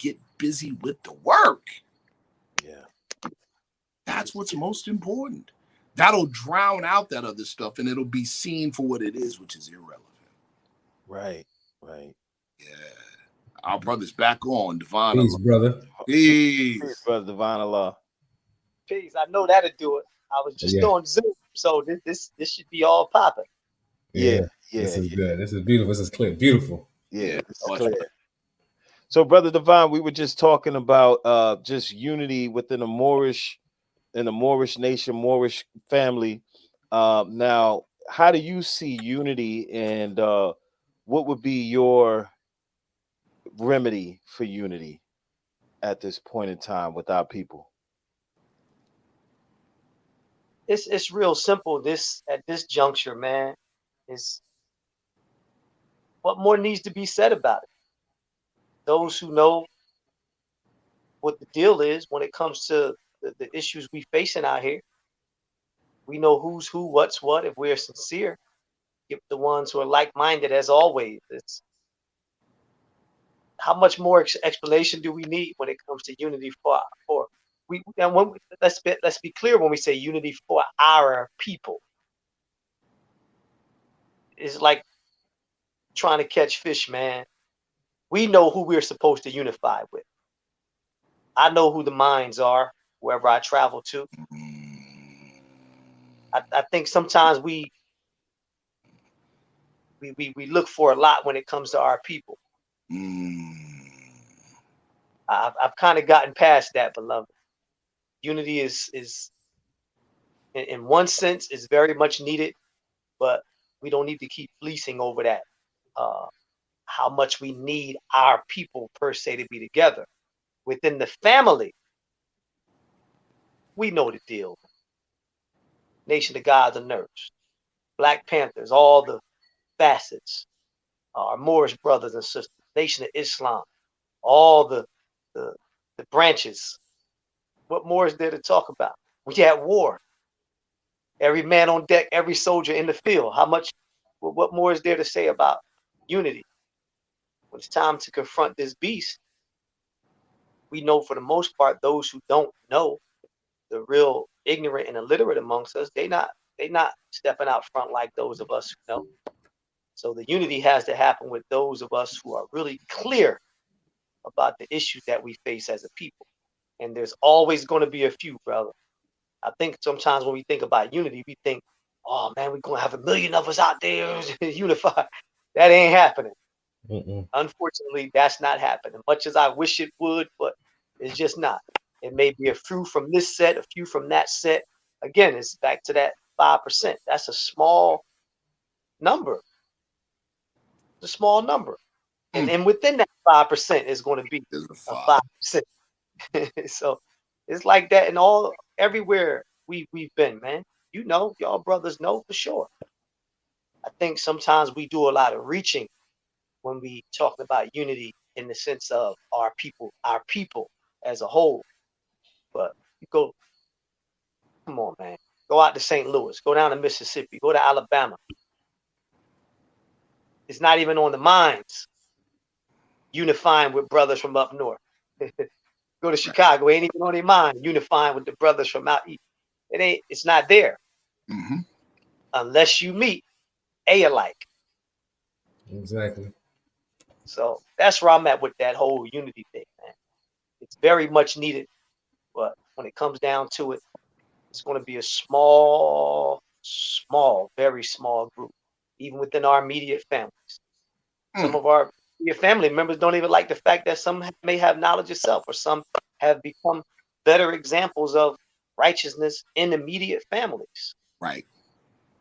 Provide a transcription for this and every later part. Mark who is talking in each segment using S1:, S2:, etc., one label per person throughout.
S1: get busy with the work.
S2: Yeah.
S1: That's what's most important. That'll drown out that other stuff, and it'll be seen for what it is, which is irrelevant.
S2: Right. Right.
S1: Yeah. Our brother's back on. Divine
S3: Peace,
S1: Allah.
S3: brother.
S1: Peace.
S2: Peace, brother Divine Allah.
S4: Peace. I know that'll do it. I was just on Zoom, so this should be all popping.
S2: Yeah.
S3: This is good. This is beautiful. This is clear. Beautiful.
S2: Yeah, this is clear. So, brother Divine, we were just talking about just unity within the Moorish nation, Moorish family. Now, how do you see unity, and what would be your remedy for unity at this point in time with our people?
S4: It's real simple. At this juncture, man, is what more needs to be said about it. Those who know what the deal is when it comes to the issues we facing out here, we know who's who, what's what. If we're sincere, give the ones who are like-minded, as always. It's how much more explanation do we need when it comes to unity for we? And let's be clear when we say unity for our people. It's like trying to catch fish, man. We know who we're supposed to unify with. I know who the minds are wherever I travel to. I think sometimes we look for a lot when it comes to our people. I've kind of gotten past that, beloved. Unity is in one sense is very much needed, but we don't need to keep fleecing over that. How much we need our people per se to be together within the family. We know the deal. Nation of Gods and Nerves, Black Panthers, all the facets, our Moorish brothers and sisters, Nation of Islam, all the branches. What more is there to talk about? We had war. Every man on deck, every soldier in the field. What more is there to say about unity? When it's time to confront this beast, we know for the most part, those who don't know, the real ignorant and illiterate amongst us, they not stepping out front like those of us who know. So the unity has to happen with those of us who are really clear about the issues that we face as a people. And there's always going to be a few, brother. I think sometimes when we think about unity, we think, oh man, we're going to have 1 million of us out there unified. That ain't happening. Unfortunately, that's not happening. Much as I wish it would, but it's just not. It may be a few from this set, a few from that set. Again, it's back to that 5%. That's a small number. It's a small number. And within that 5% is going to be a 5%. So it's like that in everywhere we've been, man. You know, y'all brothers know for sure. I think sometimes we do a lot of reaching when we talk about unity in the sense of our people as a whole. But you go, come on, man. Go out to St. Louis, go down to Mississippi, go to Alabama. It's not even on the minds unifying with brothers from up north. Go to Chicago, ain't even on their mind unifying with the brothers from out east. It's not there. Unless you meet alike.
S3: Exactly.
S4: So that's where I'm at with that whole unity thing, man. It's very much needed, but when it comes down to it, it's going to be a small, very small group, even within our immediate families. Some of our family members don't even like the fact that some may have knowledge itself, or some have become better examples of righteousness in immediate families.
S1: Right.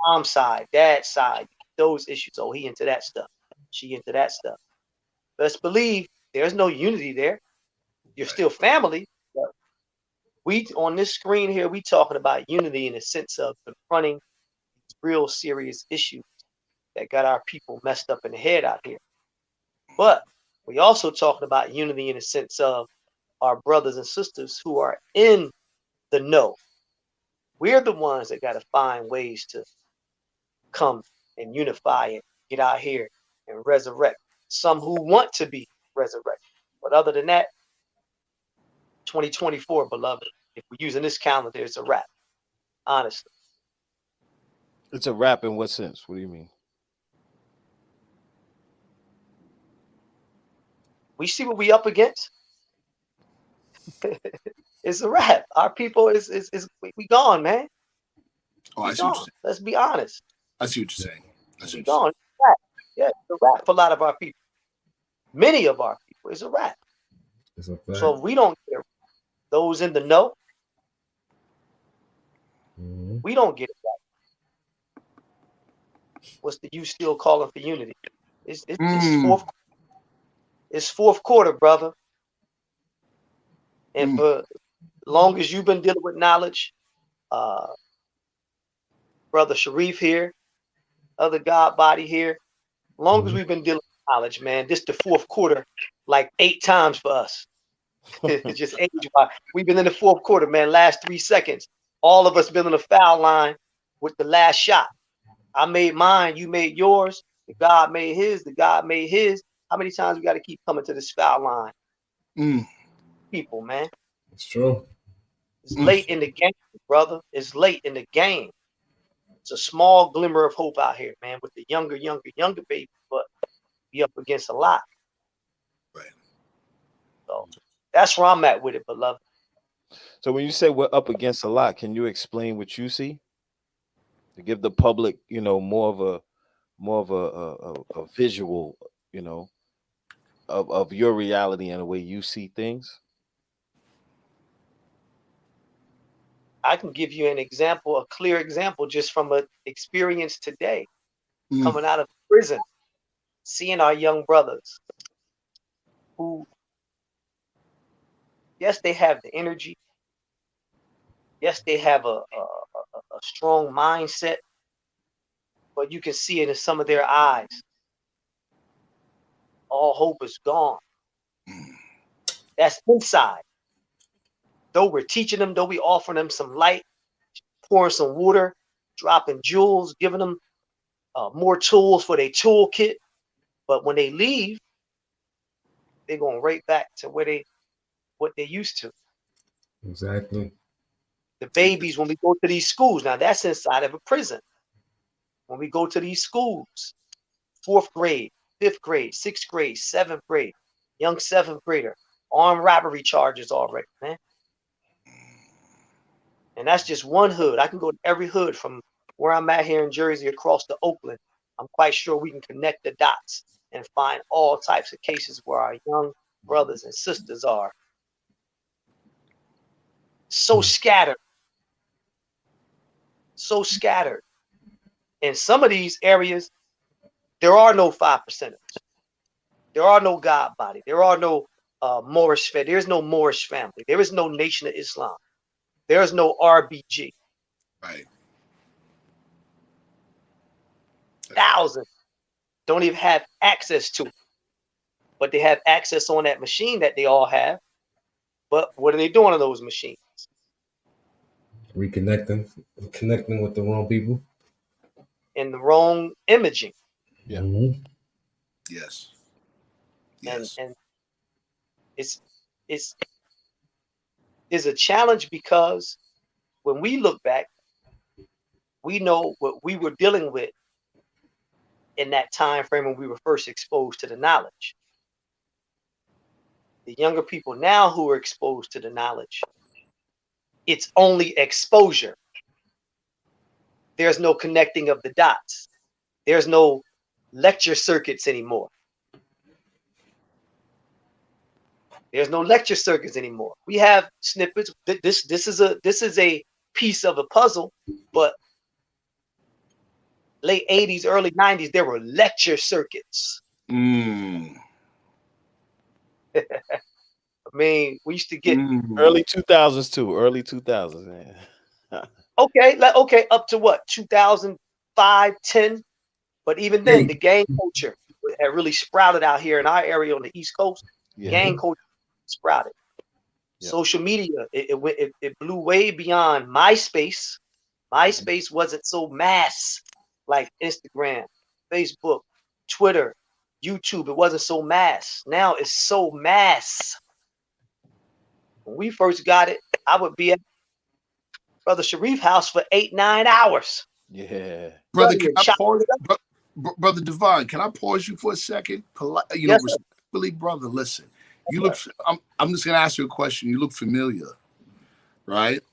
S4: Mom's side, dad's side, those issues. Oh, he into that stuff. She into that stuff. Let's believe there's no unity there. You're still family. But we on this screen here, we talking about unity in the sense of confronting real serious issues that got our people messed up in the head out here. But we also talking about unity in the sense of our brothers and sisters who are in the know. We're the ones that got to find ways to come and unify and get out here and resurrect some who want to be resurrected. But other than that, 2024, beloved. If we're using this calendar, it's a wrap. Honestly.
S2: It's a wrap in what sense? What do you mean?
S4: We see what we up against. It's a wrap. Our people is we gone, man.
S1: Oh,
S4: We
S1: I see what you're
S4: gone.
S1: saying.
S4: Let's be honest.
S1: I see what you're saying. I see
S4: We
S1: what you're saying.
S4: gone. It's a wrap. Yeah, it's a wrap for a lot of our people. Many of our people. It's a wrap.
S3: It's a fact.
S4: So if we don't get it, those in the know, we don't get it right. What's the you still calling for unity? It's fourth quarter, brother. And for long as you've been dealing with knowledge, brother Sharif here, other God body here, long as we've been dealing with knowledge, man, this the fourth quarter like 8 times for us. Just age-wise. We've been in the fourth quarter, man, last 3 seconds. All of us been on the foul line with the last shot. I made mine, you made yours, the God made his, the God made his. How many times we got to keep coming to this foul line? People, man.
S3: It's true.
S4: It's late in the game, brother. It's late in the game. It's a small glimmer of hope out here, man, with the younger baby, but be up against a lot.
S1: Right.
S4: So that's where I'm at with it, beloved.
S2: So when you say we're up against a lot, can you explain what you see to give the public, more of a visual, of your reality and the way you see things?
S4: I can give you an example, a clear example, just from an experience today, coming out of prison, seeing our young brothers who, yes, they have the energy. Yes, they have a strong mindset, but you can see it in some of their eyes. All hope is gone. That's inside. Though we're teaching them, though we offering them some light, pouring some water, dropping jewels, giving them more tools for their toolkit. But when they leave, they're going right back to what they're used to.
S3: Exactly.
S4: The babies, when we go to these schools, now that's inside of a prison. When we go to these schools, 4th grade, 5th grade, 6th grade, 7th grade, young 7th grader, armed robbery charges already, man. And that's just one hood. I can go to every hood from where I'm at here in Jersey across to Oakland. I'm quite sure we can connect the dots and find all types of cases where our young brothers and sisters are so scattered. So scattered. In some of these areas, there are no 5%ers. There are no God body. There are no Moorish family. There is no Moorish family. There is no Nation of Islam. There is no RBG.
S1: Right.
S4: Thousands don't even have access to it. But they have access on that machine that they all have. But what are they doing on those machines?
S3: Connecting with the wrong people.
S4: In the wrong imaging.
S2: Yeah.
S1: Yes.
S4: And it's a challenge because when we look back, we know what we were dealing with in that time frame when we were first exposed to the knowledge. The younger people now who are exposed to the knowledge, it's only exposure. There's no connecting of the dots. There's no lecture circuits anymore. There's no lecture circuits anymore. We have snippets. This is a piece of a puzzle, but late 80s, early 90s, there were lecture circuits. I mean, we used to get
S2: early 2000s too. Early 2000s, man.
S4: okay, up to what, 2005, 10. But even then, the gang culture had really sprouted out here in our area on the East Coast.
S2: Yeah.
S4: Gang culture sprouted.
S2: Yeah.
S4: Social media, it blew way beyond MySpace. MySpace wasn't so mass like Instagram, Facebook, Twitter, YouTube. It wasn't so mass. Now it's so mass. When we first got it, I would be at Brother Sharif house for 8-9 hours.
S2: Yeah.
S1: Brother, can
S4: Studying,
S1: I
S4: chopping
S1: pause?
S4: it up.
S1: Brother Divine, can I pause you for a second?
S4: Yes, sir.
S1: Respectfully, brother, listen. You
S4: Yes,
S1: look. I'm just gonna ask you a question. You look familiar, right?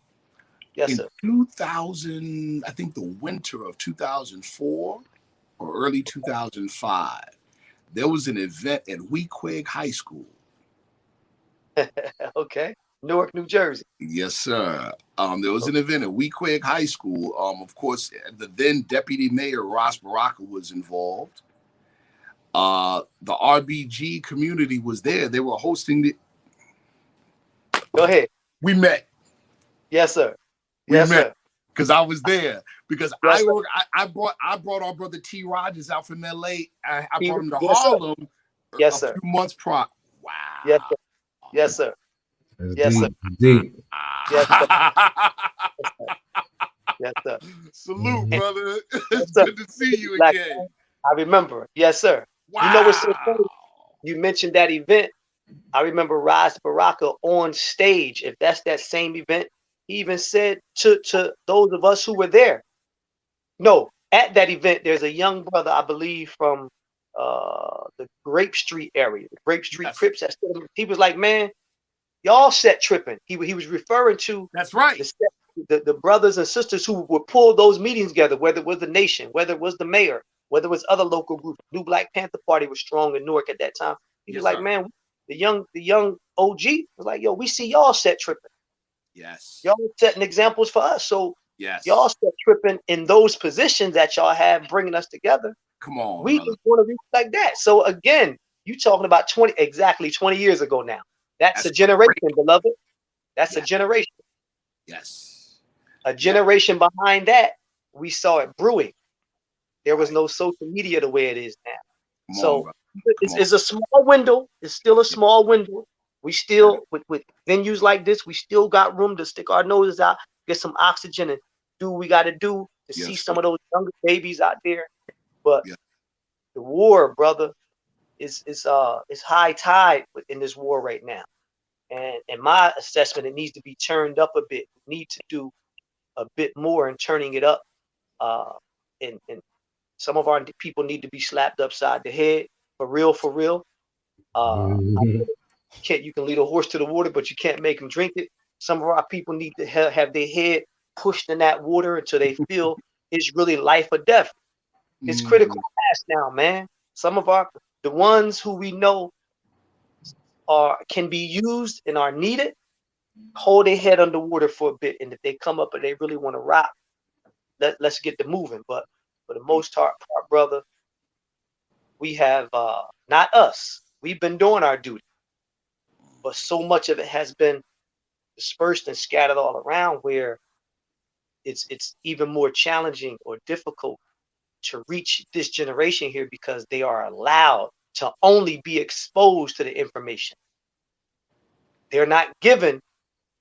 S4: Yes,
S1: In
S4: sir.
S1: 2000, I think the winter of 2004 or early 2005, there was an event at Weequahic High School.
S4: Okay. Newark, New Jersey.
S1: Yes, sir. There was an event at Weequahic High School. Of course, the then Deputy Mayor Ross Baraka was involved. The RBG community was there. They were hosting the.
S4: Go ahead.
S1: We met.
S4: Yes, sir.
S1: We
S4: Yes,
S1: met
S4: sir.
S1: because I was there. Because
S4: Yes, sir.
S1: I brought our brother T. Rogers out from LA. I brought him to
S4: Yes, sir.
S1: Harlem
S4: Yes,
S1: a
S4: sir.
S1: few months prior.
S4: Yes,
S1: Wow.
S4: sir. Yes, sir.
S3: That's
S4: Yes, sir.
S3: deep. Deep.
S4: Yes, sir. Yes, sir.
S1: Salute, brother.
S4: Yes,
S1: It's
S4: sir.
S1: good to see you
S4: Black
S1: again.
S4: man, I remember. Yes, sir.
S1: Wow.
S4: You know what's so funny? You mentioned that event. I remember Raz Baraka on stage. If that's that same event, he even said to those of us who were there. No, at that event, there's a young brother, I believe, from the Grape Street area, the Grape Street
S1: Yes.
S4: Crips. He was like, man, y'all set tripping. He was referring to
S1: That's right.
S4: the brothers and sisters who would pull those meetings together, whether it was the nation, whether it was the mayor, whether it was other local groups. New Black Panther Party was strong in Newark at that time. He
S1: Yes,
S4: was like,
S1: sir.
S4: man, the young OG was like, yo, we see y'all set tripping.
S1: Yes.
S4: Y'all setting examples for us. So
S1: Yes.
S4: y'all set tripping in those positions that y'all have bringing us together.
S1: Come on,
S4: We
S1: brother.
S4: just want to be like that. So again, you talking about 20 years ago now. That's a generation, beloved. That's a generation.
S1: Yes.
S4: A generation behind that, we saw it brewing. There was no social media the way it is now.
S1: Come
S4: So
S1: on, brother.
S4: it's a small window. It's still a small window. We still, with venues like this, we still got room to stick our noses out, get some oxygen, and do what we got to do to see some of those younger babies out there. But the war, brother, is high tide in this war right now. And in my assessment, it needs to be turned up a bit. We need to do a bit more in turning it up. And some of our people need to be slapped upside the head for real, for real. You can lead a horse to the water, but you can't make them drink it. Some of our people need to have their head pushed in that water until they feel it's really life or death. It's critical mass now, man. Some of the ones who we know can be used and are needed, hold their head underwater for a bit. And if they come up and they really want to rock, let's get them moving. But for the most part, brother, we have not us. We've been doing our duty, but so much of it has been dispersed and scattered all around, where it's even more challenging or difficult to reach this generation here because they are allowed to only be exposed to the information. They're not given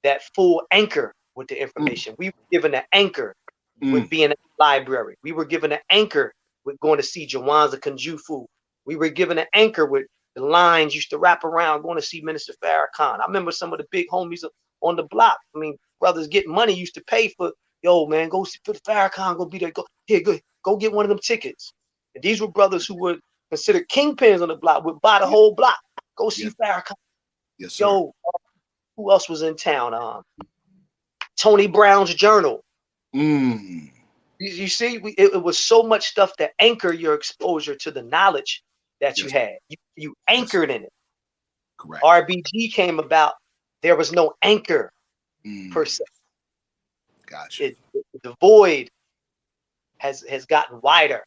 S4: that full anchor with the information. We were given an anchor with being at the library. We were given an anchor with going to see Jawanza Kunjufu. We were given an anchor with the lines used to wrap around going to see Minister Farrakhan. I remember some of the big homies on the block. I mean, brothers getting money used to pay for, yo, man, go see for Farrakhan, go be there. Go get one of them tickets. And these were brothers who were considered kingpins on the block, would buy the whole block. Go see Farrakhan.
S1: Yes, sir.
S4: Yo, who else was in town? Tony Brown's Journal. You see, it was so much stuff that anchor your exposure to the knowledge that you had. You anchored in it.
S1: Correct.
S4: RBG came about. There was no anchor per se.
S1: Gotcha.
S4: The void has gotten wider.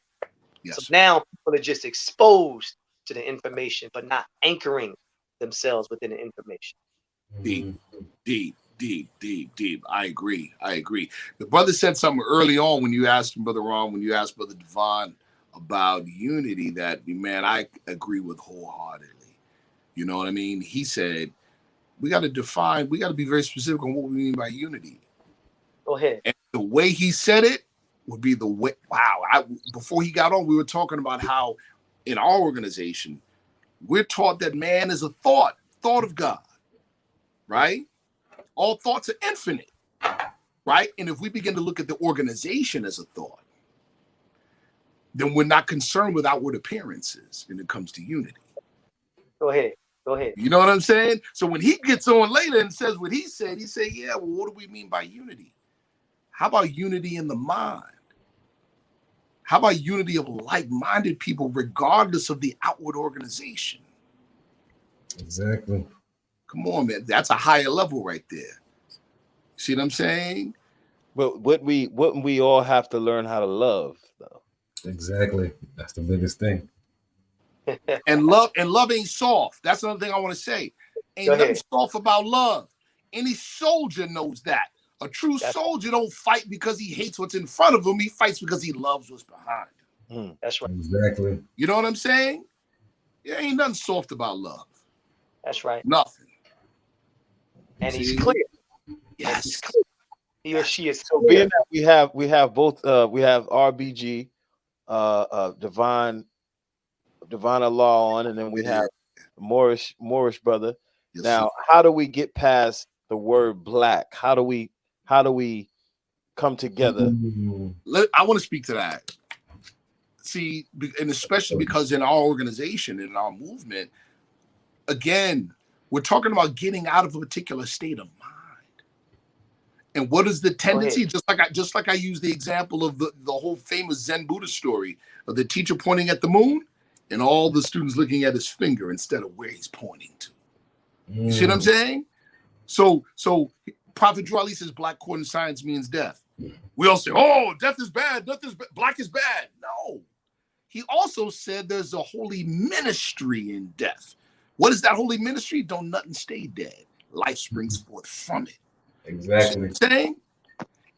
S1: Yes.
S4: So now people are just exposed to the information, but not anchoring themselves within the information.
S1: Deep. I agree. The brother said something early on when you asked him, Brother Ron, when you asked Brother Devon about unity that, man, I agree with wholeheartedly. You know what I mean? He said, we got to be very specific on what we mean by unity.
S4: Go ahead.
S1: And the way he said it would be the way, before he got on, we were talking about how in our organization, we're taught that man is a thought of God, right? All thoughts are infinite, right? And if we begin to look at the organization as a thought, then we're not concerned with outward appearances when it comes to unity.
S4: Go ahead. Go ahead.
S1: You know what I'm saying? So when he gets on later and says what he said, yeah, well, what do we mean by unity? How about unity in the mind? How about unity of like-minded people, regardless of the outward organization?
S3: Exactly.
S1: Come on, man. That's a higher level right there. See what I'm saying?
S2: But wouldn't we all have to learn how to love, though?
S3: Exactly. That's the biggest thing.
S1: And love ain't soft. That's another thing I want to say. Ain't nothing soft about love. Any soldier knows that. A true soldier don't fight because he hates what's in front of him. He fights because he loves what's behind him.
S4: That's right.
S3: Exactly.
S1: You know what I'm saying? There ain't nothing soft about love.
S4: That's right.
S1: Nothing.
S4: And he's clear.
S1: Yes.
S4: He's clear. He or she is
S2: so
S4: clear.
S2: Being that we have both we have RBG, Divine Allah on, and then we have Moorish brother.
S1: Yes,
S2: now,
S1: sir.
S2: how do we get past the word black? How do we come together?
S1: I want to speak to that. See, and especially because in our organization, in our movement, again, we're talking about getting out of a particular state of mind. And what is the tendency? Just like I use the example of the whole famous Zen Buddha story of the teacher pointing at the moon and all the students looking at his finger instead of where he's pointing to. You see what I'm saying? So Prophet Drew Ali says black cord in science means death. We all say, oh, death is bad, black is bad. No. He also said there's a holy ministry in death. What is that holy ministry? Don't nothing stay dead. Life springs forth from it.
S3: Exactly.
S1: Saying?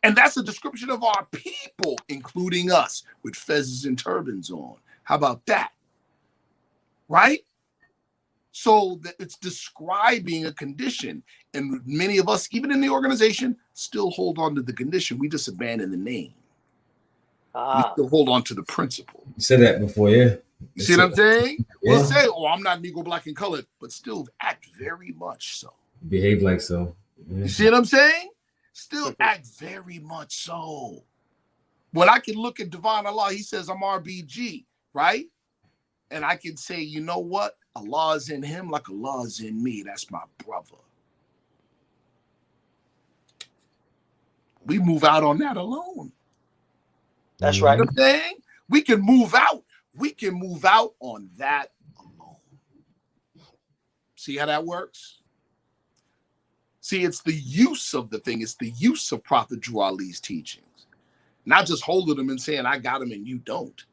S1: And that's a description of our people, including us, with fezzes and turbans on. How about that? Right? So that it's describing a condition. And many of us, even in the organization, still hold on to the condition. We just abandon the name. We still hold on to the principle.
S3: You said that before, yeah.
S1: You see what I'm saying?
S3: Yeah.
S1: We'll say, oh, I'm not Negro, black, and colored, but still act very much so.
S3: Behave like so.
S1: You see what I'm saying? Still act very much so. When I can look at Divine Allah, he says I'm RBG, right? And I can say, you know what? Allah is in him like Allah is in me. That's my brother. We move out on that alone.
S4: That's right.
S1: You know what I'm saying? We can move out. We can move out on that alone. See how that works? See, it's the use of the thing. It's the use of Prophet Drew Ali's teachings. Not just holding them and saying, I got them and you don't.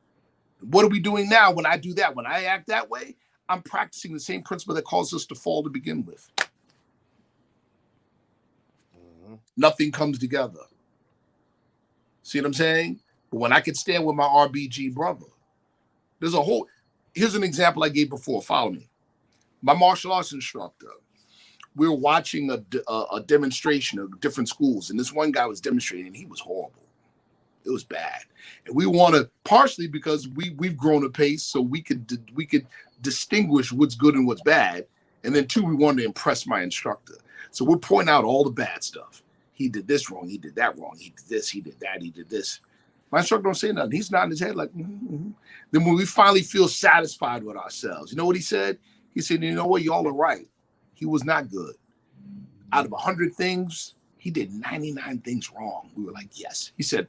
S1: What are we doing now when I do that? When I act that way, I'm practicing the same principle that caused us to fall to begin with. Nothing comes together. See what I'm saying? But when I can stand with my RBG brother, here's an example I gave before. Follow me. My martial arts instructor, we were watching a demonstration of different schools, and this one guy was demonstrating, and he was horrible. It was bad. And we want to, partially because we've grown apace, so we could distinguish what's good and what's bad. And then two, we wanted to impress my instructor. So we're pointing out all the bad stuff. He did this wrong. He did that wrong. He did this. He did that. He did this. My instructor don't say nothing. He's nodding his head like, mm-hmm. Then when we finally feel satisfied with ourselves, you know what he said? He said, you know what? Y'all are right. He was not good. Out of 100 things, he did 99 things wrong. We were like, yes. He said,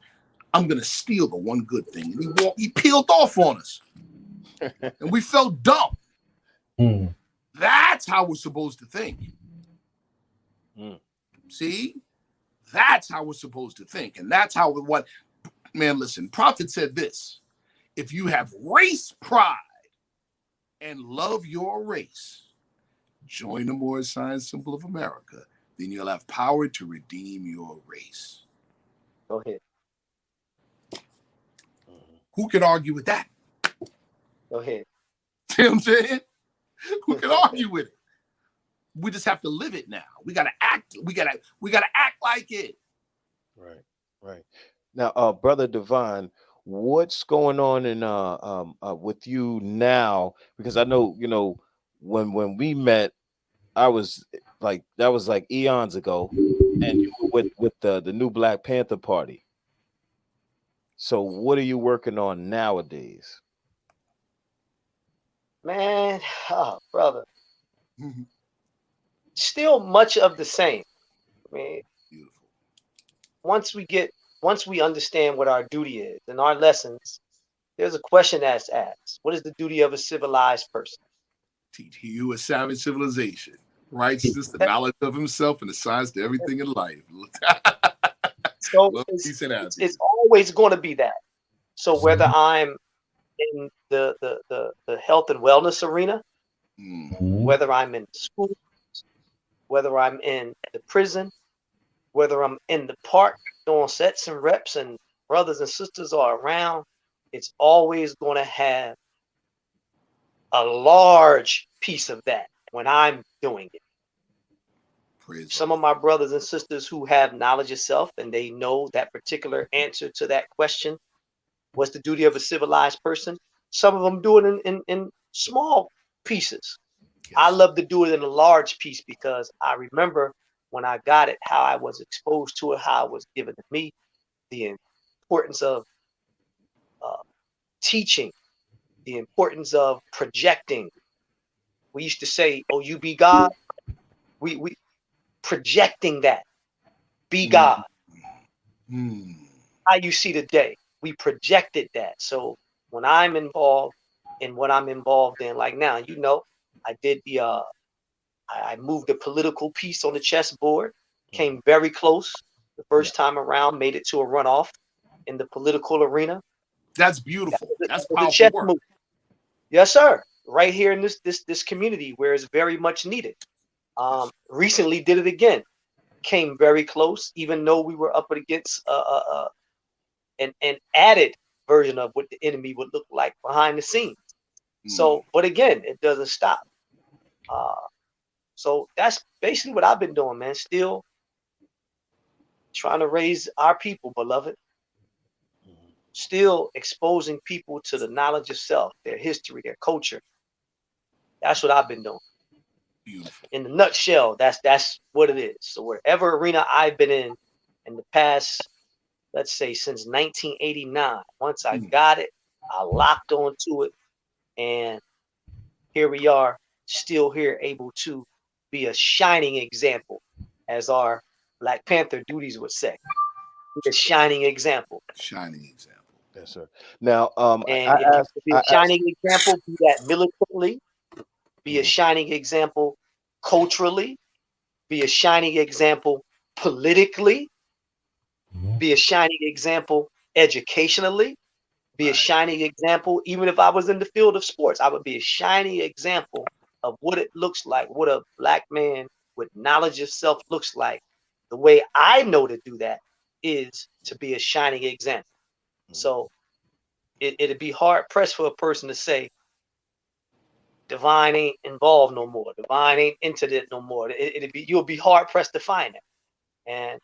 S1: I'm going to steal the one good thing. And he peeled off on us. And we felt dumb. That's how we're supposed to think. See? That's how we're supposed to think. And that's how man, listen, Prophet said this. If you have race pride and love your race, join the Moorish sign symbol of America, then you'll have power to redeem your race.
S4: Go ahead.
S1: Who can argue with that?
S4: Go ahead.
S1: See what I'm saying? Who can argue with it? We just have to live it now. We gotta act. We gotta act like it.
S2: Right. Now, Brother Divine, what's going on in with you now? Because I know, when we met, I was like that was like eons ago, and you were with the new Black Panther Party. So what are you working on nowadays?
S4: Man, oh, brother, still much of the same. I mean,
S1: Beautiful.
S4: once we understand what our duty is and our lessons, there's a question that's asked: what is the duty of a civilized person?
S1: Teach you a savage civilization, righteousness, the knowledge of himself, and the science to everything in life.
S4: So
S1: Love, peace, and
S4: it's
S1: happiness.
S4: always going to be that. So whether I'm in the health and wellness arena,
S1: Mm,
S3: Mhm.
S4: whether I'm in school, whether I'm in the prison, whether I'm in the park doing sets and reps and brothers and sisters are around, it's always going to have a large piece of that when I'm doing it.
S1: praise
S4: Some of my brothers and sisters who have knowledge of self and they know that particular answer to that question, what's the duty of a civilized person? Some of them do it in small pieces.
S1: God.
S4: I
S1: Yes.
S4: love to do it in a large piece because I remember when I got it, how I was exposed to it, how it was given to me, the importance of uh, teaching, the importance of projecting. We used to say, "Oh, you be God." We projecting that, be
S1: Mm,
S4: God.
S1: mm,
S4: How you see the day, we projected that. So when I'm involved in what I'm involved in, like now, I did I moved a political piece on the chessboard, came very close the
S2: Yeah.
S4: first time around, made it to a runoff in the political arena.
S1: that's
S4: That
S1: beautiful.
S4: was
S1: That's
S4: a
S1: powerful
S4: chess
S1: work.
S4: move. Yes, sir. Right here in this community where it's very much needed.
S1: Yes.
S4: Recently did it again. Came very close, even though we were up against an added version of what the enemy would look like behind the scenes.
S1: Mm,
S4: So, but again, it doesn't stop. Uh, so that's basically what I've been doing, man. Still trying to raise our people, beloved. Still exposing people to the knowledge of self, their history, their culture. That's what I've been doing.
S1: beautiful.
S4: In the nutshell, that's what it is. So wherever arena I've been in the past, let's say since 1989, once I
S1: Mm,
S4: got it, I locked onto it, and here we are, still here, able to be a shining example, as our Black Panther duties would say, be a shining example.
S1: shining example.
S2: Yes, sir. Now,
S4: And if you could be a
S2: I asked,
S4: shining example, be that militantly, be a
S2: Mhm.
S4: shining example culturally, be a shining example politically,
S3: Mhm.
S4: be a shining example educationally, be a
S1: Right.
S4: shining example. Even if I was in the field of sports, I would be a shining example of what it looks like, what a black man with knowledge of self looks like. The way I know to do that is to be a shining example. So it'd be hard pressed for a person to say divine ain't involved no more, divine ain't into it no more. It'd be you'll be hard pressed to find it. And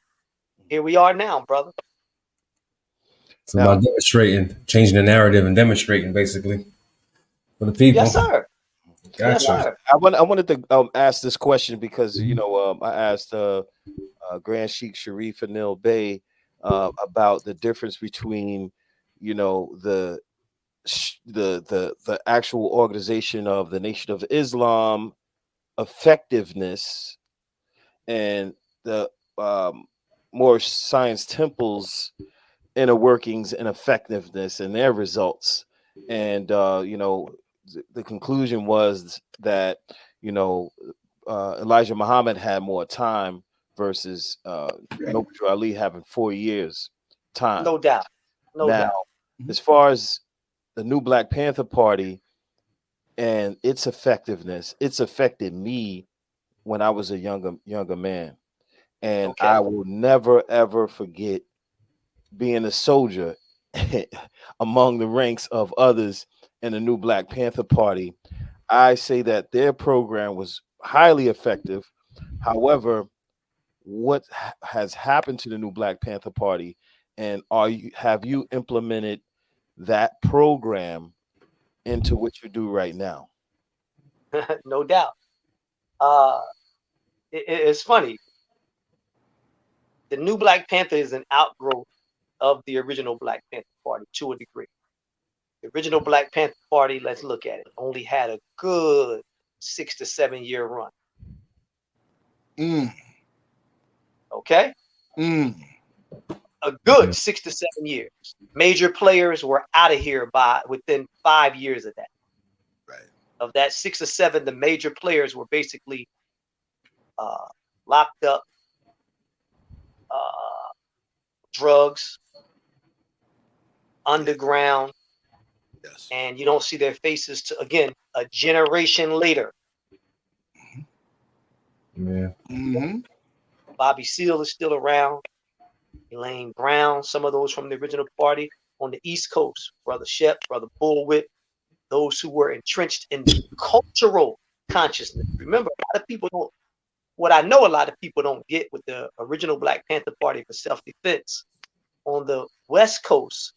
S4: here we are now, brother.
S3: It's
S2: now,
S3: about demonstrating, changing the narrative and demonstrating basically for the
S4: Yes,
S3: people.
S4: sir. Yes,
S3: Gotcha.
S2: now
S4: sir.
S2: I wanted to ask this question because
S3: Mhm.
S2: I asked Grand Sheikh Sharif Anil Bey about the difference between the actual organization of the Nation of Islam effectiveness and the um, more science temples inner workings and effectiveness and their results. And the conclusion was that you know Elijah Muhammad had more time versus Noble Drew Ali having 4 years time.
S4: No doubt. No
S2: Now,
S4: doubt.
S2: as far as the new Black Panther Party and its effectiveness, it's affected me when I was a younger man, and
S4: Okay.
S2: I will never ever forget being a soldier among the ranks of others in the new Black Panther Party. I say that their program was highly effective. However, what has happened to the new Black Panther Party, and have you implemented that program into what you do right now?
S4: No doubt. Uh, it's funny. The new Black Panther is an outgrowth of the original Black Panther Party to a degree. The original Black Panther Party, let's look at it, only had a good 6 to 7 year run. Okay? A good 6 to 7 years. Major players were out of here within 5 years of that.
S1: Right.
S4: Of that 6 or 7, the major players were basically locked up, drugs, underground,
S1: yes,
S4: and you don't see their faces to, again, a generation later.
S3: Yeah.
S4: Bobby Seale is still around. Elaine Brown, some of those from the original party. On the East Coast, Brother Shep, Brother Bullwhip, those who were entrenched in the cultural consciousness. Remember, a lot of people don't, what I know a lot of people don't get with the original Black Panther Party for self-defense. On the West Coast,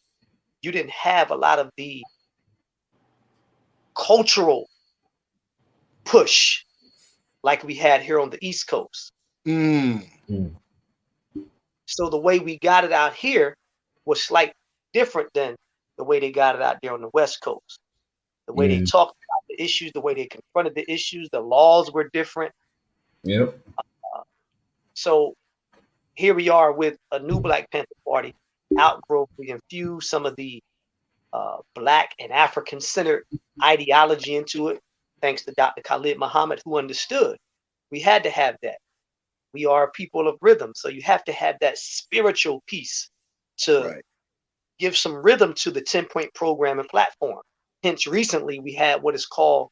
S4: you didn't have a lot of the cultural push like we had here on the East Coast. So the way we got it out here was slightly different than the way they got it out there on the West Coast. The way they talked about the issues, the way they confronted the issues, the laws were different.
S3: Yep.
S4: So here we are with a new Black Panther Party outgrowth. We infused some of the Black and African-centered ideology into it, thanks to Dr. Khalid Muhammad, who understood we had to have that. We are people of rhythm, so you have to have that spiritual piece to give some rhythm to the 10-point program and platform. Hence, recently we had what is called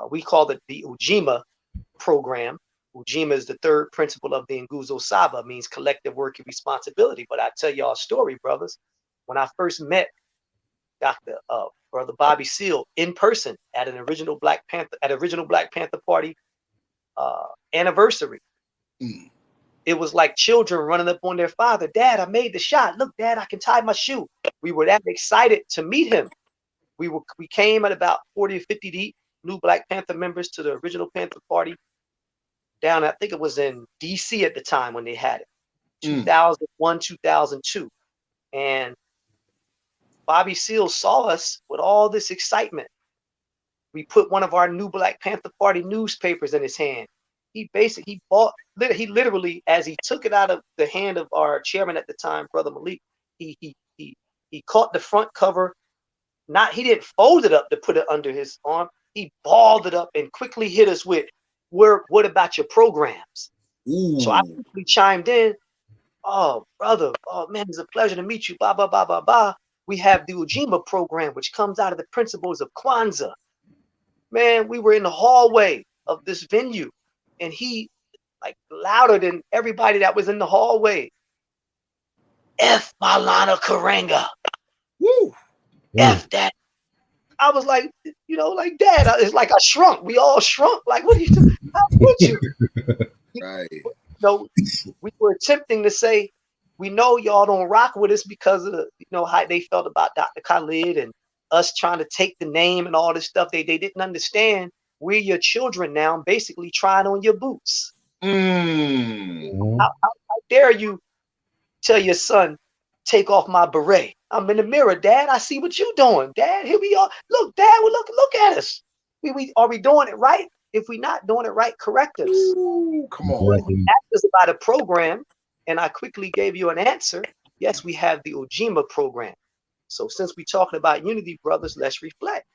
S4: we call it the Ujima program. Ujima is the third principle of the Nguzo Saba, means collective work and responsibility. But I tell y'all a story, brothers. When I first met Brother Bobby Seale in person at an original Black Panther Party anniversary, it was like children running up on their father. Dad, I made the shot. Look, Dad, I can tie my shoe. We were that excited to meet him. We came at about 40 or 50 deep, new Black Panther members to the original Panther Party down, I think it was in DC at the time when they had it, 2001, 2002. And Bobby Seale saw us with all this excitement. We put one of our new Black Panther Party newspapers in his hand. He literally, as he took it out of the hand of our chairman at the time, Brother Malik, he caught the front cover. He didn't fold it up to put it under his arm. He balled it up and quickly hit us with, what about your programs? So I quickly chimed in. Oh, brother, oh man, it's a pleasure to meet you. Blah, blah, blah, blah, blah. We have the Ujima program, which comes out of the principles of Kwanzaa. Man, we were in the hallway of this venue, and he, like, louder than everybody that was in the hallway. F Malana Karenga.
S1: Woo.
S4: F that. I was like, like, Dad, it's like I shrunk. We all shrunk. Like, what are you doing? How would you?
S1: Right.
S4: We were attempting to say, we know y'all don't rock with us because of how they felt about Dr. Khalid and us trying to take the name and all this stuff. They didn't understand. We're your children now, basically trying on your boots. How dare you tell your son, take off my beret? I'm in the mirror, Dad. I see what you doing, Dad. Here we are. Look, Dad. Well, look at us. Are we doing it right? If we're not doing it right, correct us.
S1: Ooh, come on.
S4: Ask us about a program, and I quickly gave you an answer. Yes, we have the Ujima program. So since we're talking about unity, brothers, let's reflect.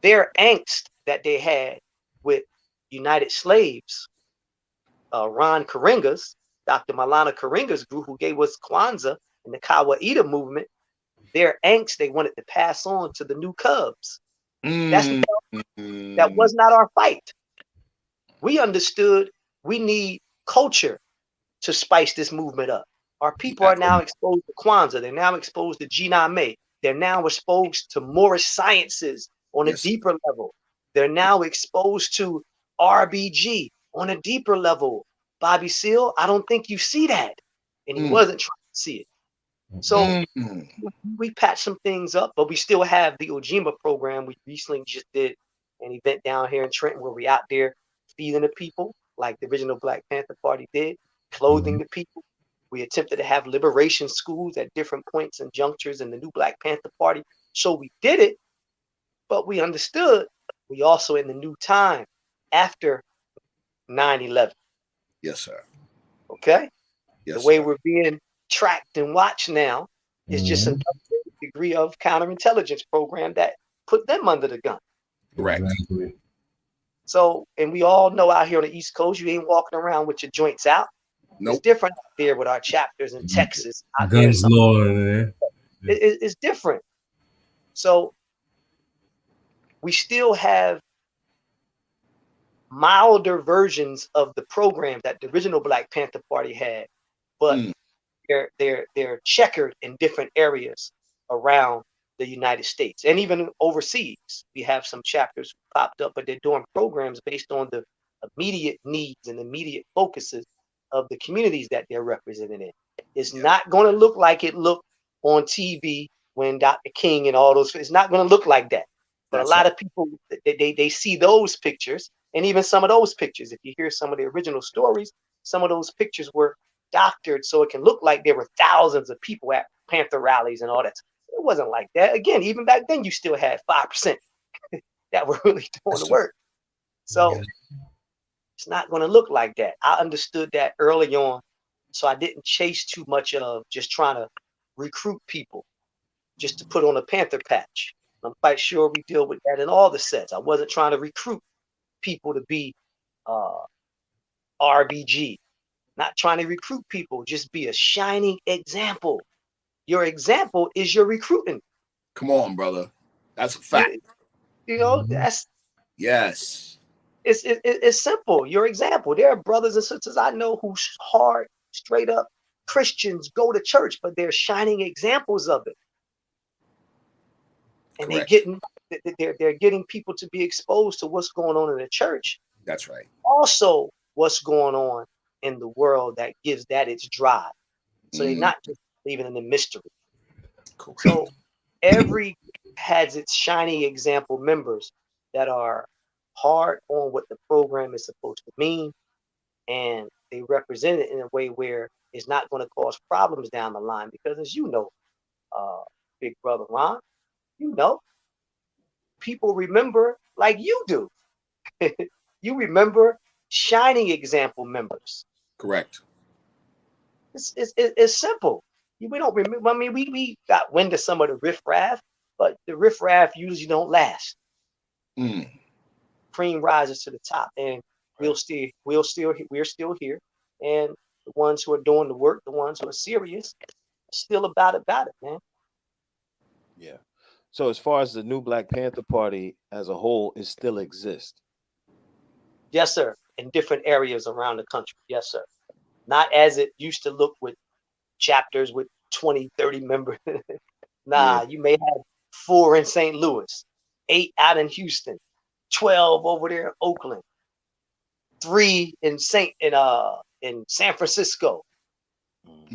S4: Their angst that they had with United Slaves, Ron Karenga's, Dr. Malana Karenga's group, who gave us Kwanzaa and the Kawaida movement, their angst they wanted to pass on to the new Cubs. That was not our fight. We understood we need culture to spice this movement up. Our people are now exposed to Kwanzaa. They're now exposed to Jiname. They're now exposed to Moorish sciences on a deeper level. They're now exposed to RBG on a deeper level. Bobby Seale, I don't think you see that. And he wasn't trying to see it. So we patched some things up, but we still have the Ujima program. We recently just did an event down here in Trenton where we out there feeding the people like the original Black Panther Party did, clothing the people. We attempted to have liberation schools at different points and junctures in the new Black Panther Party. So we did it, but we understood we also in the new time after 9/11.
S1: Yes, sir.
S4: Okay?
S1: Yes,
S4: the way
S1: sir.
S4: we're being tracked and watched now is just another degree of counterintelligence program that put them under the gun.
S1: Correct.
S3: Exactly.
S4: So, and we all know out here on the East Coast, you ain't walking around with your joints out. It's
S1: Nope.
S4: different out there with our chapters in Texas. Out there,
S3: Guns law in there.
S4: it's different. So we still have milder versions of the program that the original Black Panther Party had, but they're checkered in different areas around the United States and even overseas. We have some chapters popped up, but they're doing programs based on the immediate needs and immediate focuses of the communities that they're represented in. It's not going to look like it looked on TV when Dr. King and all those. It's not going to look like that. But
S1: That's
S4: a lot
S1: right.
S4: of people they see those pictures, and even some of those pictures. If you hear some of the original stories, some of those pictures were doctored so it can look like there were thousands of people at Panther rallies and all that. It wasn't like that. Again, even back then, you still had 5% that were really doing the work. So it's not going to look like that. I understood that early on, so I didn't chase too much of just trying to recruit people just to put on a Panther patch. I'm quite sure we deal with that in all the sets. I wasn't trying to recruit people to be RBG. Not trying to recruit people, just be a shining example. Your example is your recruiting.
S1: Come on, brother. That's a fact.
S4: You know, that's
S1: Yes.
S4: it's simple. Your example. There are brothers and sisters I know who hard, straight up Christians go to church, but they're shining examples of it. And
S1: Correct.
S4: they're getting people to be exposed to what's going on in the church.
S1: That's right.
S4: Also, what's going on in the world that gives that its drive. So they're not just leaving in the mystery.
S1: Correct.
S4: So every has its shining example members that are hard on what the program is supposed to mean, and they represent it in a way where it's not going to cause problems down the line. Because as you know, big brother Ron, you know, people remember like you do. You remember shining example members.
S1: Correct.
S4: It's simple. We don't remember. I mean, we got wind of some of the riffraff, but the riffraff usually don't last. Cream rises to the top, and we're still here. And the ones who are doing the work, the ones who are serious, still about it, man.
S2: Yeah. So as far as the new Black Panther Party as a whole, it still exists.
S4: Yes, sir. In different areas around the country. Yes, sir. Not as it used to look with chapters with 20, 30 members. Nah, you may have 4 in St. Louis, 8 out in Houston, 12 over there in Oakland, 3 in San Francisco,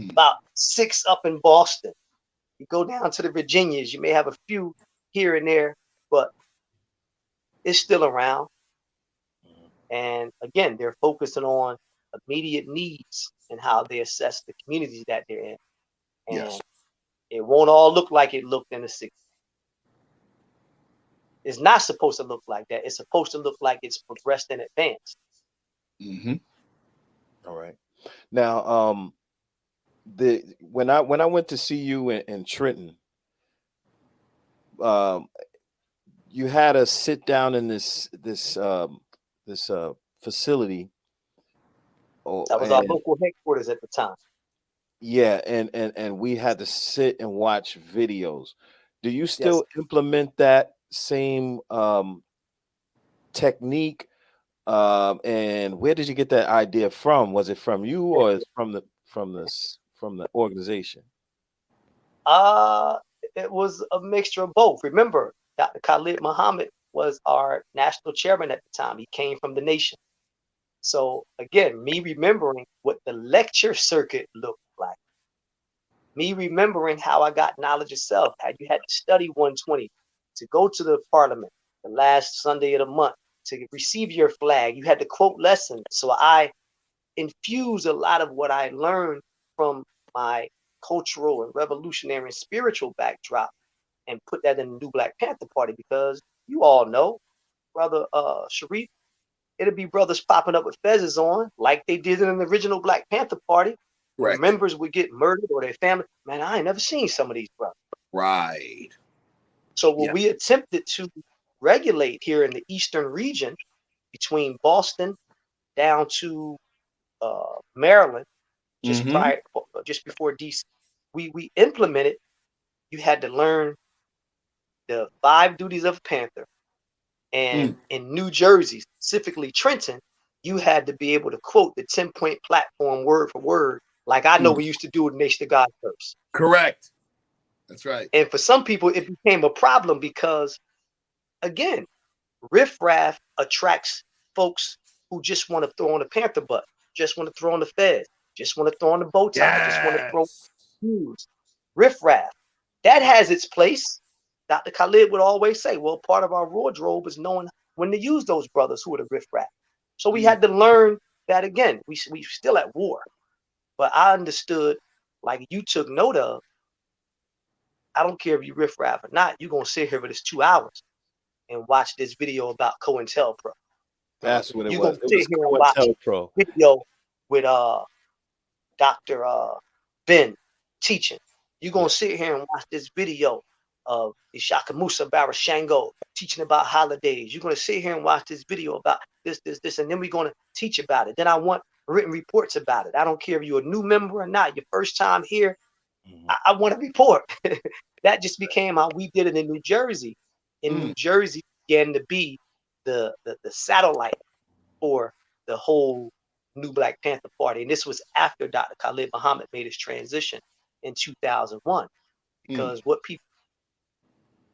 S4: about 6 up in Boston. You go down to the Virginias, you may have a few here and there, but it's still around. And again, they're focusing on immediate needs and how they assess the communities that they're in. And it won't all look like it looked in the 60s. It's not supposed to look like that. It's supposed to look like it's progressed and advanced.
S2: All right. Now, when I went to see you in Trenton, you had us sit down in this facility.
S4: That was our local headquarters at the time.
S2: Yeah, and we had to sit and watch videos. Do you still implement that same technique? And where did you get that idea from? Was it from you or is from the organization?
S4: It was a mixture of both. Remember, Dr. Khalid Muhammad was our national chairman at the time. He came from the nation. So again, me remembering what the lecture circuit looked like, me remembering how I got knowledge of self, how you had to study 120 to go to the parliament the last Sunday of the month to receive your flag, you had to quote lessons. So I infuse a lot of what I learned from my cultural and revolutionary and spiritual backdrop and put that in the new Black Panther Party, because you all know, brother Sharif, it'll be brothers popping up with fezzes on like they did in the original Black Panther Party. When
S1: Correct.
S4: members would get murdered or their family, man, I ain't never seen some of these brothers.
S1: Right.
S4: So what we attempted to regulate here in the eastern region between Boston down to Maryland, just before DC, we implemented. You had to learn the 5 duties of a Panther, and in New Jersey, specifically Trenton, you had to be able to quote the 10-point platform word for word, like I know we used to do with Nation of God first.
S1: Correct. That's right.
S4: And for some people, it became a problem because, again, riffraff attracts folks who just want to throw on the Panther butt, just want to throw on the fez, just want to throw on the bow tie, just want to throw shoes. Riffraff. That has its place. Dr. Khalid would always say, well, part of our wardrobe is knowing when to use those brothers who are the riffraff. So we had to learn that again. We still at war. But I understood, like you took note of, I don't care if you riffraff or not, you're going to sit here for this 2 hours and watch this video about COINTELPRO.
S2: That's what it was.
S4: You're going to
S2: It
S4: sit
S2: was
S4: here and watch
S2: COINTELPRO
S4: video with Dr. Ben teaching. You're going to sit here and watch this video of Ishaka Musa Barashango teaching about holidays. You're going to sit here and watch this video about this, and then we're going to teach about it. Then I want written reports about it. I don't care if you're a new member or not, your first time here, I want a report. That just became how we did it in New Jersey. In New Jersey began to be the satellite for the whole new Black Panther Party. And this was after Dr. Khalid Muhammad made his transition in 2001. Because what people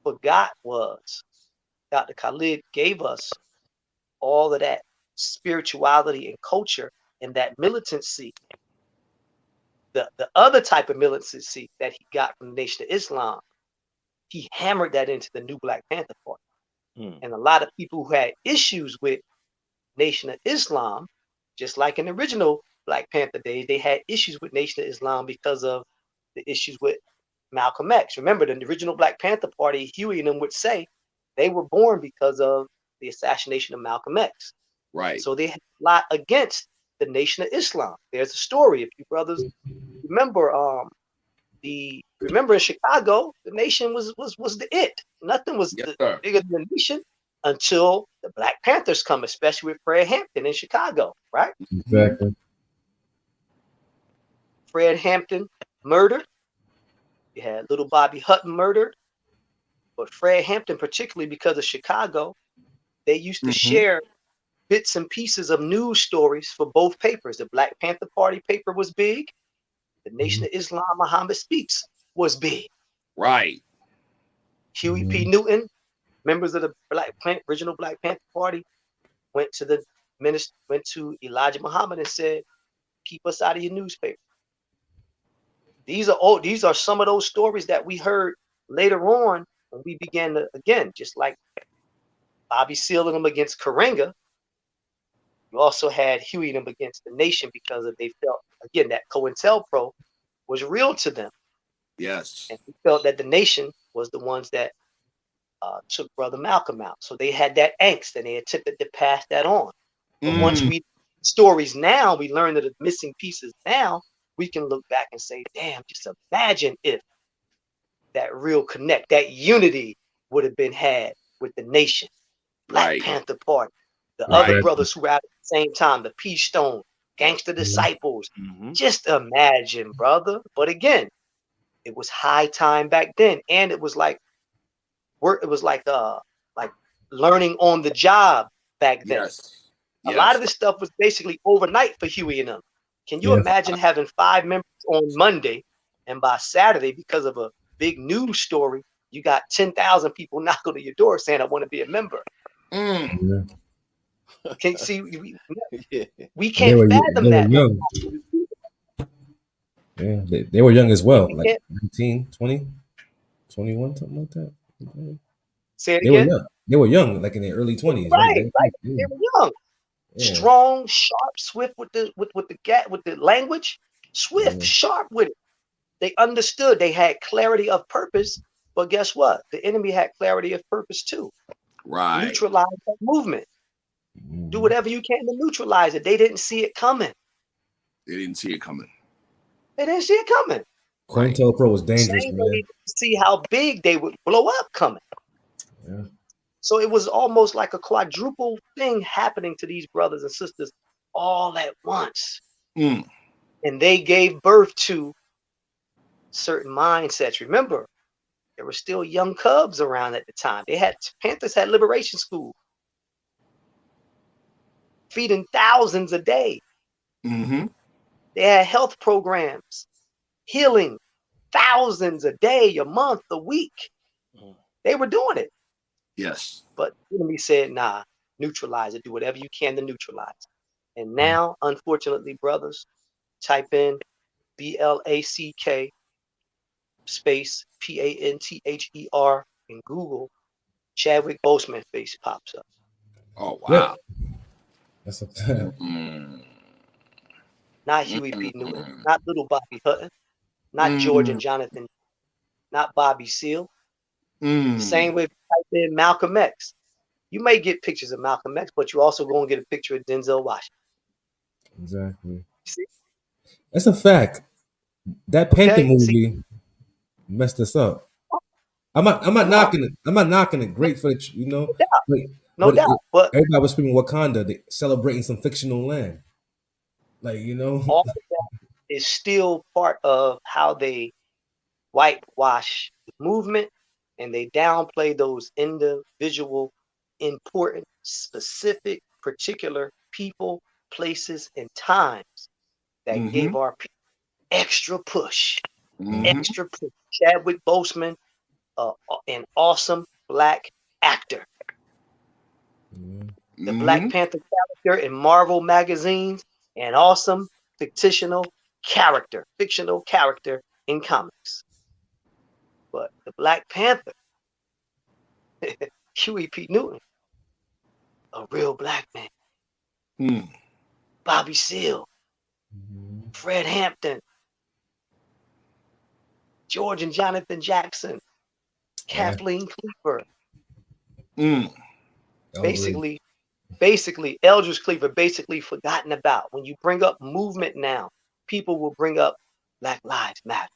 S4: forgot was Dr. Khalid gave us all of that spirituality and culture and that militancy. The other type of militancy that he got from the Nation of Islam, he hammered that into the new Black Panther Party. And a lot of people who had issues with Nation of Islam, just like in the original Black Panther days, they had issues with Nation of Islam because of the issues with Malcolm X. Remember, the original Black Panther Party, Huey and them would say they were born because of the assassination of Malcolm X.
S1: Right.
S4: So they had a lot against the Nation of Islam. There's a story, if you brothers remember, remember in Chicago, the Nation was the it. Nothing was bigger than the Nation until the Black Panthers come, especially with Fred Hampton in Chicago, right?
S3: Exactly.
S4: Fred Hampton murdered. You had little Bobby Hutton murdered. But Fred Hampton, particularly because of Chicago, they used to share bits and pieces of news stories for both papers. The Black Panther Party paper was big. The Nation of Islam, Muhammad Speaks, was big.
S1: Right.
S4: Huey P. Newton, members of the original Black Panther Party, went to Elijah Muhammad and said, "Keep us out of your newspaper." These are some of those stories that we heard later on when we began to, again, just like Bobby Seale and them against Karenga, you also had Huey and them against the Nation because they felt, again, that COINTELPRO was real to them.
S1: Yes.
S4: And we felt that the Nation was the ones that took Brother Malcolm out. So they had that angst and they attempted to pass that on. But once we stories now, we learn that the missing pieces now, we can look back and say, damn, just imagine if that real connect, that unity would have been had with the Nation, Black Panther Party, the other brothers who were out at the same time, the Peace Stone, Gangster Disciples. Just imagine, brother. But again, it was high time back then, and it was like work. It was like learning on the job back then. A lot of this stuff was basically overnight for Huey and them. Can you imagine having 5 members on Monday, and by Saturday, because of a big news story, you got 10,000 people knocking on your door saying, "I want to be a member." Can't see. We can't fathom that.
S3: Young. Yeah, they were young as well, like 19, 20, 21, something like that.
S4: Say it
S3: They were
S4: again.
S3: young. They were young, like in their early 20s, right?
S4: Right, right. They were young,
S3: Yeah.
S4: strong, sharp, swift with the language, swift,
S3: Yeah.
S4: sharp with it. They understood. They had clarity of purpose. But guess what? The enemy had clarity of purpose too.
S1: Right.
S4: Neutralize that movement. Do whatever you can to neutralize it. They didn't see it coming.
S1: They didn't see it coming.
S4: They didn't see it coming.
S3: COINTELPRO was dangerous,
S4: Same way
S3: man.
S4: they didn't see how big they would blow up coming.
S3: Yeah.
S4: So it was almost like a quadruple thing happening to these brothers and sisters all at once.
S1: Mm.
S4: And they gave birth to certain mindsets. Remember, there were still young cubs around at the time. Panthers had liberation school, feeding thousands a day.
S1: Mm-hmm.
S4: They had health programs, healing thousands a day, a month, a week. They were doing it.
S1: Yes.
S4: But the enemy said, nah, neutralize it. Do whatever you can to neutralize it. And now, unfortunately, brothers, type in BLACK space PANTHER in Google. Chadwick Boseman face pops up.
S1: Oh,
S3: Yep.
S1: wow.
S3: That's a
S1: Mm.
S4: Not Huey P. Newton, not little Bobby Hutton, not George and Jonathan, not Bobby Seale. Same way, type in Malcolm X. You may get pictures of Malcolm X, but you also going to get a picture of Denzel Washington.
S3: Exactly.
S4: See?
S3: That's a fact. That Panther
S4: Okay,
S3: movie messed us up. I'm not knocking it. I'm not knocking it. Great for it, you know.
S4: No doubt. But
S3: everybody was screaming Wakanda, they celebrating some fictional land. Like, you know.
S4: all of that is still part of how they whitewash the movement, and they downplay those individual, important, specific, particular people, places, and times that gave our people extra push. Extra push. Chadwick Boseman, an awesome black actor. The Black Panther character in Marvel magazines, an awesome fictional character in comics. But the Black Panther, Huey P. Newton, a real black man. Bobby Seale, Fred Hampton, George and Jonathan Jackson, Kathleen Cleaver. Basically, Eldridge Cleaver, basically forgotten about. When you bring up movement now, people will bring up Black Lives Matter.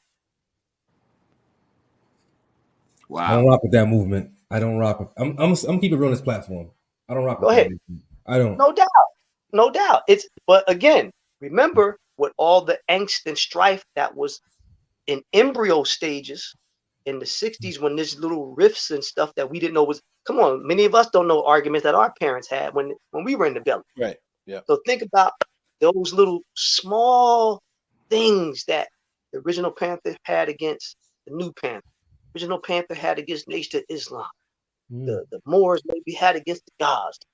S1: Wow.
S3: I don't rock with that movement. I don't rock with. I'm keeping it real on this platform. I don't rock
S4: Go
S3: with
S4: ahead.
S3: that. I don't.
S4: No doubt. But again, remember with all the angst and strife that was in embryo stages in the 60s when there's little rifts and stuff that we didn't know was, come on, many of us don't know arguments that our parents had when we were in the belly.
S2: Right. Yeah.
S4: So think about those little small things that the original Panther had against the new Panther. Original Panther had against Nation of Islam. The Moors maybe had against the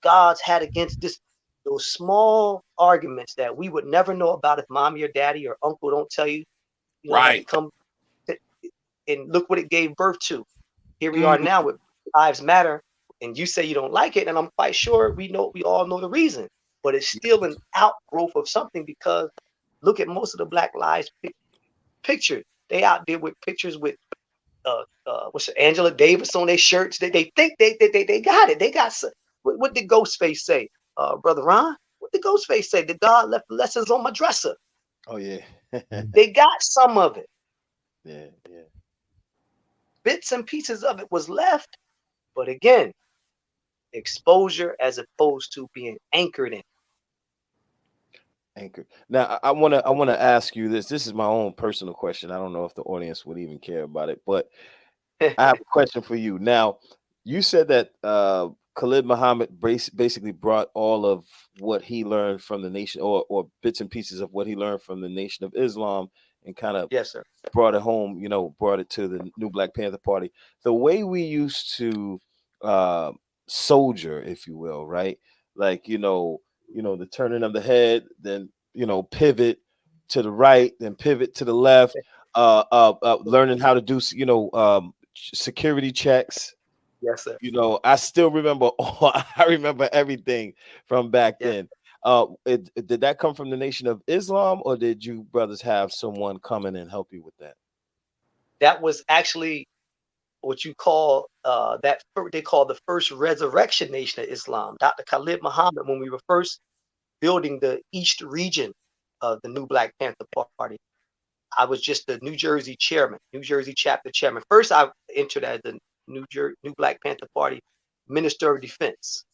S4: gods had against this. Those small arguments that we would never know about if mommy or daddy or uncle don't tell you.
S1: Right.
S4: Come and look what it gave birth to. Here we are now with Lives Matter, and you say you don't like it, and I'm quite sure we all know the reason, but it's still an outgrowth of something, because look at most of the Black Lives pictures. They out there with pictures with Angela Davis on their shirts. They think they got it. They got what did Ghostface say, Brother Ron? What did Ghostface say? The God left lessons on my dresser.
S2: Oh yeah.
S4: They got some of it.
S2: Yeah.
S4: Bits and pieces of it was left, but again, exposure as opposed to being anchored in.
S2: Anchored. Now I wanna ask you this. This is my own personal question. I don't know if the audience would even care about it, but I have a question for you. Now, you said that Khalid Muhammad basically brought all of what he learned from the nation, or bits and pieces of what he learned from the Nation of Islam, and kind of brought it home, brought it to the new Black Panther Party. The way we used to soldier, if you will, right? Like, the turning of the head, then, pivot to the right, then pivot to the left, learning how to do, security checks,
S4: Yes, sir.
S2: You know, I still remember I remember everything from back
S4: Yes.
S2: then. Did that come from the Nation of Islam, or did you brothers have someone come in and help you with that?
S4: That was actually what you call they call the first resurrection nation of Islam. Dr. Khalid Muhammad, when we were first building the East region of the new Black Panther Party, I was just the New Jersey chairman, New Jersey chapter chairman. First, I entered as the New Black Panther Party Minister of Defense,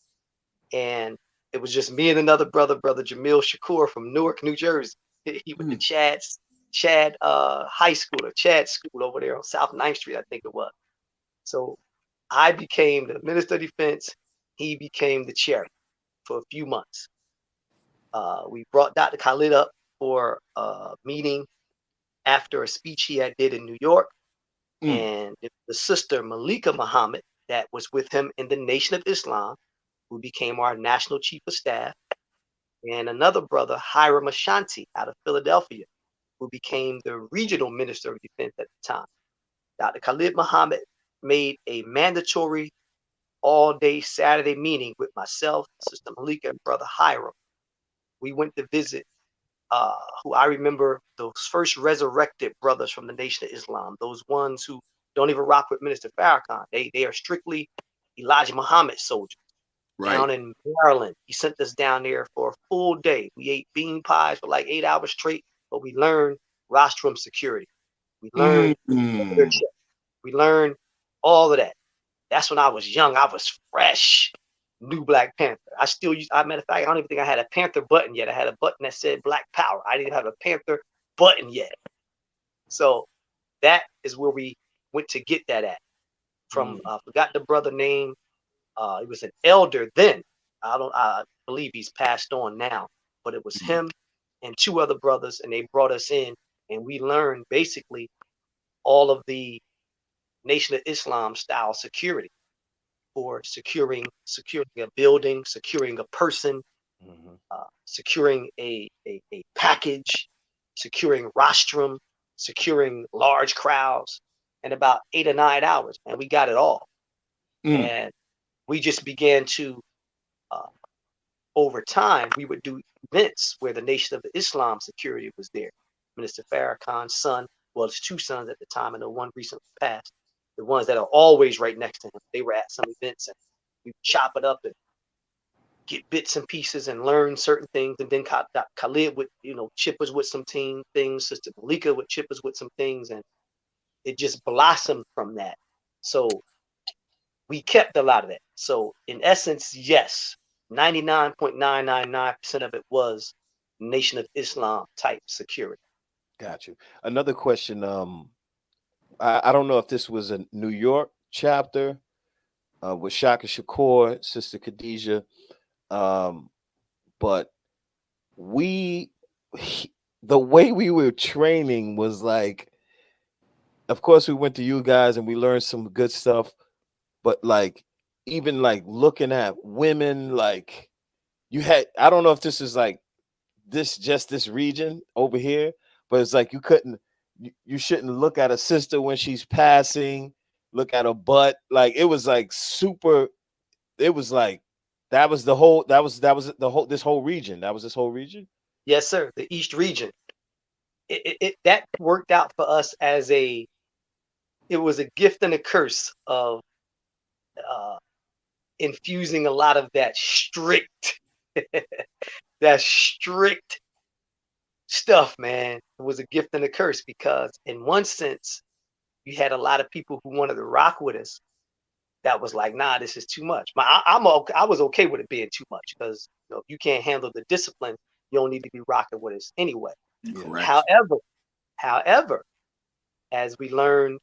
S4: and it was just me and another brother, brother Jamil Shakur from Newark, New Jersey. He went to Chad High School or Chad School over there on South 9th Street, I think it was. So I became the Minister of Defense. He became the chairman for a few months. We brought Dr. Khalid up for a meeting after a speech he had did in New York. And the sister Malika Muhammad that was with him in the Nation of Islam, who became our national chief of staff, and another brother, Hiram Ashanti, out of Philadelphia, who became the regional minister of defense at the time. Dr. Khalid Muhammad made a mandatory all-day Saturday meeting with myself, Sister Malika, and Brother Hiram. We went to visit who I remember those first resurrected brothers from the Nation of Islam, those ones who don't even rock with Minister Farrakhan. They are strictly Elijah Muhammad soldiers.
S1: Right.
S4: Down in Maryland, he sent us down there for a full day. We ate bean pies for like 8 hours straight, but we learned rostrum security. We learned we learned all of that. That's when I was young. I was fresh. New Black Panther. I still use, matter of fact, I don't even think I had a Panther button yet. I had a button that said Black Power. I didn't have a Panther button yet. So that is where we went to get that at. From forgot the brother name. He was an elder then. I believe he's passed on now. But it was him and two other brothers, and they brought us in, and we learned basically all of the Nation of Islam style security. For securing a building, securing a person, securing a package, securing rostrum, securing large crowds, in about 8 or 9 hours, and we got it all. And we just began to, over time, we would do events where the Nation of Islam security was there. Minister Farrakhan's son, well, his two sons at the time, and the one recently passed. The ones that are always right next to him. They were at some events, and we chop it up and get bits and pieces and learn certain things. And then Khalid would, chip us with some things. Sister Malika would chip us with some things, and it just blossomed from that. So we kept a lot of that. So in essence, yes, 99.999% of it was Nation of Islam type security.
S2: Got you. Another question. I don't know if this was a New York chapter with Shaka Shakur, Sister Khadijah, but the way we were training was like, of course, we went to you guys and we learned some good stuff, but like even like looking at women, like I don't know if this is like this region over here, but it's like you shouldn't look at a sister when she's passing, look at her butt. Like it was like super, it was like that was this whole region. That was this whole region.
S4: Yes, sir. The East region. That worked out for us as it was a gift and a curse of infusing a lot of that strict stuff, man. It was a gift and a curse because in one sense, you had a lot of people who wanted to rock with us. That was like, nah, this is too much. I was okay with it being too much because if you can't handle the discipline, you don't need to be rocking with us anyway.
S1: Correct.
S4: However, as we learned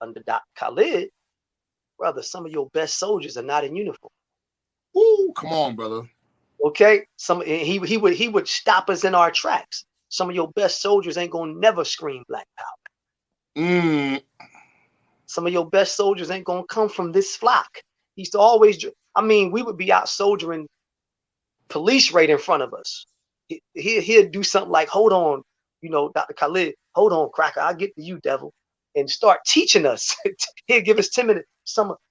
S4: under Dr. Khalid, brother, some of your best soldiers are not in uniform.
S1: Ooh, come on, brother.
S4: Okay, he would stop us in our tracks. Some of your best soldiers ain't gonna never scream Black Power. Some of your best soldiers ain't gonna come from this flock. He used to always. We would be out soldiering, police right in front of us. He'd do something like, "Hold on, Dr. Khalid, hold on, cracker, I'll get to you, devil," and start teaching us. He'd give us 10 minutes.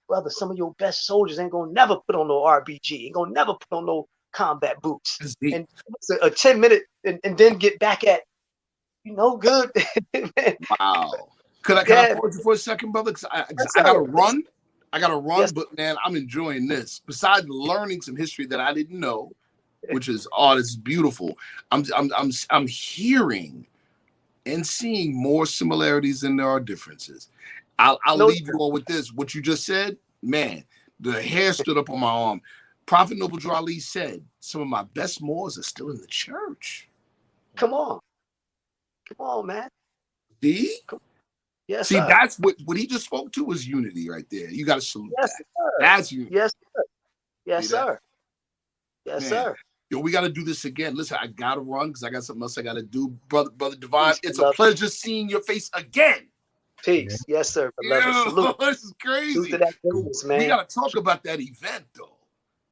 S4: brother, some of your best soldiers ain't gonna never put on no RBG, ain't gonna never put on no combat boots,
S1: That's deep.
S4: and it's a 10-minute, and then get back at, good.
S1: Wow. Can I pause you for a second, brother? Because I gotta run. I gotta run,
S4: Yes.
S1: but man, I'm enjoying this. Besides learning some history that I didn't know, which is this is beautiful. I'm hearing and seeing more similarities than there are differences. I'll leave you all with this. What you just said, man, the hair stood up on my arm. Prophet Noble Drew Ali said, some of my best Moors are still in the church.
S4: Come on, man.
S1: See?
S4: Yes,
S1: See,
S4: sir.
S1: that's what he just spoke to was unity right there. You got to salute that.
S4: Sir.
S1: That's unity.
S4: Yes, sir. Yes, sir. Yes,
S1: Man.
S4: Sir.
S1: Yo, we got to do this again. Listen, I got to run because I got something else I got to do. Brother Divine, it's a pleasure seeing your face again.
S4: Peace. Yes, sir.
S1: Yo, this is crazy.
S4: Salute to that business, man.
S1: We got to talk about that event, though.